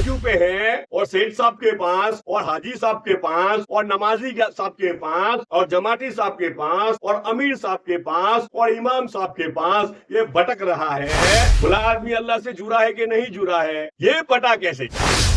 बाजू पे है और सेठ साहब के पास और हाजी साहब के पास और नमाजी साहब के पास और जमाती साहब के पास और अमीर साहब के पास और इमाम साहब के पास ये भटक रहा है। भला आदमी अल्लाह से जुड़ा है कि नहीं जुड़ा है, ये पता कैसे?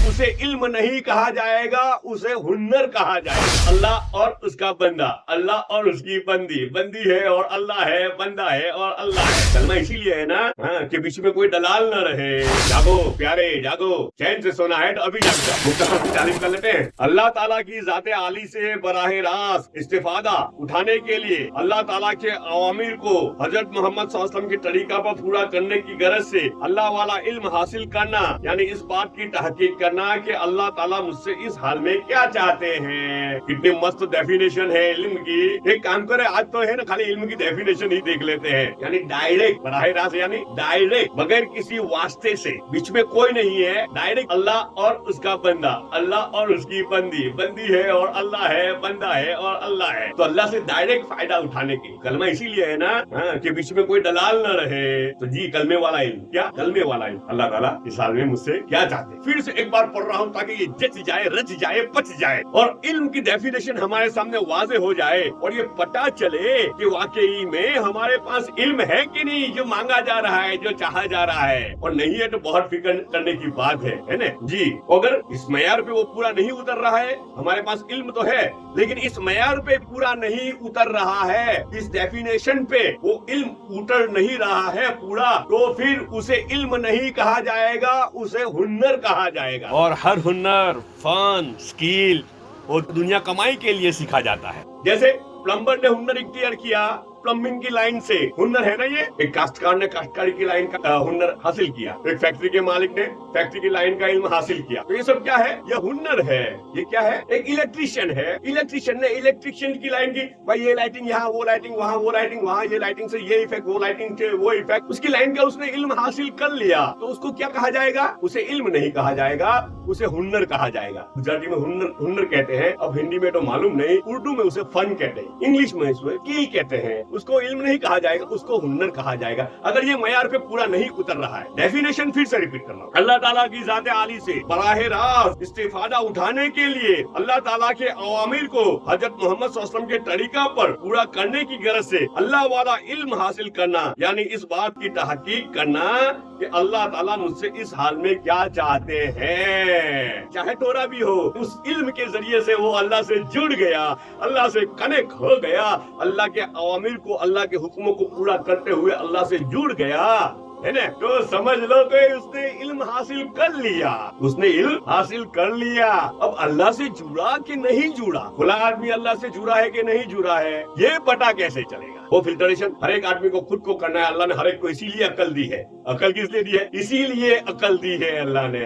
उसे इल्म नहीं कहा जाएगा, उसे हुन्नर कहा जाएगा। अल्लाह और उसका बंदा, अल्लाह और उसकी बंदी, बंदी है और अल्लाह है, बंदा है और अल्लाह है। कलमा इसीलिए है ना कि बीच में कोई दलाल न रहे। जागो प्यारे जागो, चैन से सोना है तो अभी जाग जाओ। मुख्तसर सी तारीफ कर लेते हैं। अल्लाह ताला की जाते आली से बराह रास्त इस्तिफादा उठाने के लिए अल्लाह ताला के अवामिर को हजरत मोहम्मद सल्लल्लाहु अलैहि वसल्लम की तरीका पर पूरा करने की गरज से अल्लाह वाला इल्म हासिल करना, यानी इस बात की तहकीक करना कि अल्लाह ताला मुझसे इस हाल में क्या चाहते हैं। कितनी मस्त डेफिनेशन है इल्म की। एक काम करे, आज तो है ना खाली इल्म की डेफिनेशन ही देख लेते हैं, यानी डायरेक्ट बराह रास्त, यानी डायरेक्ट बगैर किसी वास्ते से, बीच में कोई नहीं है, डायरेक्ट अल्लाह और उसका बंदा, अल्लाह और उसकी बंदी, बंदी है और अल्लाह है, बंदा है और अल्लाह है। तो अल्लाह से डायरेक्ट फायदा उठाने की कलमा इसीलिए है ना कि बीच में कोई दलाल न रहे। तो जी कलमे वाला इल्म, क्या कलमे वाला इल्म, अल्लाह ताला इस हाल में मुझसे क्या चाहते। फिर से एक बार पढ़ रहा हूँ ताकि ये जच जाए, रच जाए, पच जाए और इल्म की डेफिनेशन हमारे सामने वाज़े हो जाए और ये पता चले कि वाकई में हमारे पास इल्म है कि नहीं, जो मांगा जा रहा है, जो चाहा जा रहा है। और नहीं है तो बहुत फिक्र करने की बात है ना जी। अगर इस मयार पे वो पूरा नहीं उतर रहा है, हमारे पास इल्म तो है लेकिन इस मयार पे पूरा नहीं उतर रहा है, इस डेफिनेशन पे वो इल्म उतर नहीं रहा है पूरा, तो फिर उसे इल्म नहीं कहा जाएगा, उसे हुन्नर कहा जाएगा। और हर हुन्नर, फन, स्किल वो दुनिया कमाई के लिए सीखा जाता है। जैसे प्लम्बर ने हुन्नर इख्तियार किया प्लम्बिंग की लाइन से, हुन्नर है ना ये। एक काश्तकार ने काश्तकारी की लाइन का हुन्नर हासिल किया, एक फैक्ट्री के मालिक ने फैक्ट्री की लाइन का इल्म हासिल किया। तो ये सब क्या है? ये हुन्नर है। ये क्या है? एक इलेक्ट्रिशियन है, इलेक्ट्रिशियन ने इलेक्ट्रिशियन की लाइन की, भाई ये लाइटिंग यहाँ, वो लाइटिंग वहाँ, वो लाइटिंग वहाँ, ये लाइटिंग से ये इफेक्ट, वो लाइटिंग से वो इफेक्ट, उसकी लाइन का उसने इल्म हासिल कर लिया। तो उसको क्या कहा जाएगा? उसे इल्म नहीं कहा जाएगा, उसे हुन्नर कहा जाएगा। गुजराती में हुन्नर कहते हैं, अब हिंदी में तो मालूम नहीं, उर्दू में उसे फन कहते हैं, इंग्लिश में इसे स्किल कहते हैं। उसको इल्म नहीं कहा जाएगा, उसको हुन्नर कहा जाएगा अगर ये मयार पे पूरा नहीं उतर रहा है। डेफिनेशन फिर से रिपीट कर रहा हूँ। अल्लाह ताला की जाते आली से बराह रास्त इस्तिफादा उठाने के लिए अल्लाह ताला के अवामिर को हजरत मोहम्मद सल्लल्लाहु अलैहि वसल्लम के तरीका पर पूरा करने की गरज से अल्लाह वाला इल्म हासिल करना, यानी इस बात की तहकीक करना कि अल्लाह ताला मुझसे इस हाल में क्या चाहते हैं। चाहे थोड़ा भी हो, उस इल्म के जरिए से वो अल्लाह से जुड़ गया, अल्लाह से कनेक्ट हो गया, अल्लाह के अवामिर को, अल्लाह के हुक्मों को पूरा करते हुए अल्लाह से जुड़ गया, है ना। तो समझ लो कि उसने इल्म हासिल कर लिया, उसने इल्म हासिल कर लिया। अब अल्लाह से जुड़ा कि नहीं जुड़ा, खुला आदमी अल्लाह से जुड़ा है कि नहीं जुड़ा है, ये पता कैसे चलेगा? वो फिल्टरेशन हर एक आदमी को खुद को करना है। अल्लाह ने हर एक को इसीलिए अकल दी है। अकल किस लिए दी है? इसीलिए अकल दी है अल्लाह ने।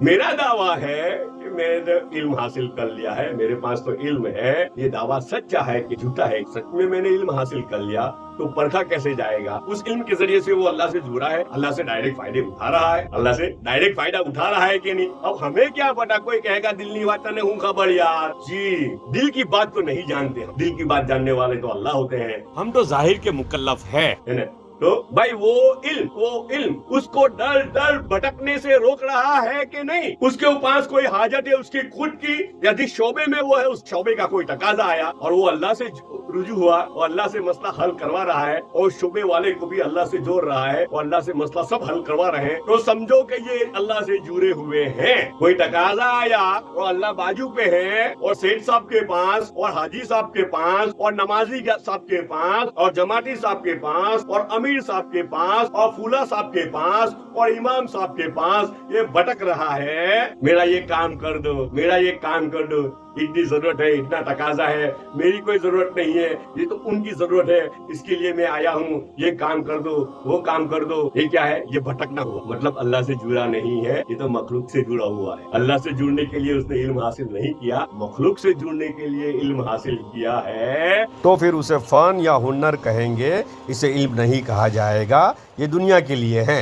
मेरा दावा है कि मैंने इल्म हासिल कर लिया है, मेरे पास तो इल्म है। ये दावा सच्चा है कि झूठा है? सच में मैंने इल्म हासिल कर लिया, तो परखा कैसे जाएगा? उस इल्म के जरिए से वो अल्लाह से जुड़ा है, अल्लाह से डायरेक्ट फायदे उठा रहा है, अल्लाह से डायरेक्ट फायदा उठा रहा है कि नहीं? अब हमें क्या पता, कोई कहेगा दिल नहीं वाता नहीं हूँ खबर यार। जी दिल की बात तो नहीं जानते हम, दिल की बात जानने वाले तो अल्लाह होते हैं, हम तो जाहिर के मुकल्लफ है ना। तो भाई वो इल्म उसको डर डर भटकने से रोक रहा है कि नहीं? उसके पास कोई हाजत है उसकी खुद की, या जिस शोबे में वो है उस शोबे का कोई तकाजा आया और वो अल्लाह से रुजू हुआ और अल्लाह से मसला हल करवा रहा है और शोबे वाले को भी अल्लाह से जोड़ रहा है और अल्लाह से मसला सब हल करवा रहे हैं, तो समझो कि ये अल्लाह से जुड़े हुए हैं। कोई तकाजा आया और अल्लाह बाजू पे है और सेठ साहब के पास और हाजी साहब के पास और नमाजी साहब के पास और जमाती साहब के पास और अमीर साहब के पास और फूला साहब के पास और इमाम साहब के पास ये भटक रहा है। मेरा ये काम कर दो, मेरा ये काम कर दो, इतनी जरूरत है, इतना तकाजा है, मेरी कोई जरूरत नहीं है, ये तो उनकी जरूरत है, इसके लिए मैं आया हूँ, ये काम कर दो, वो काम कर दो। ये क्या है? ये भटकना हुआ, मतलब अल्लाह से जुड़ा नहीं है, ये तो मखलूक से जुड़ा हुआ है। अल्लाह से जुड़ने के लिए उसने इल्म हासिल नहीं किया, मखलूक से जुड़ने के लिए इल्म हासिल किया है, तो फिर उसे फन या हुन्नर कहेंगे, इसे इल्म नहीं कहा जाएगा, ये दुनिया के लिए है।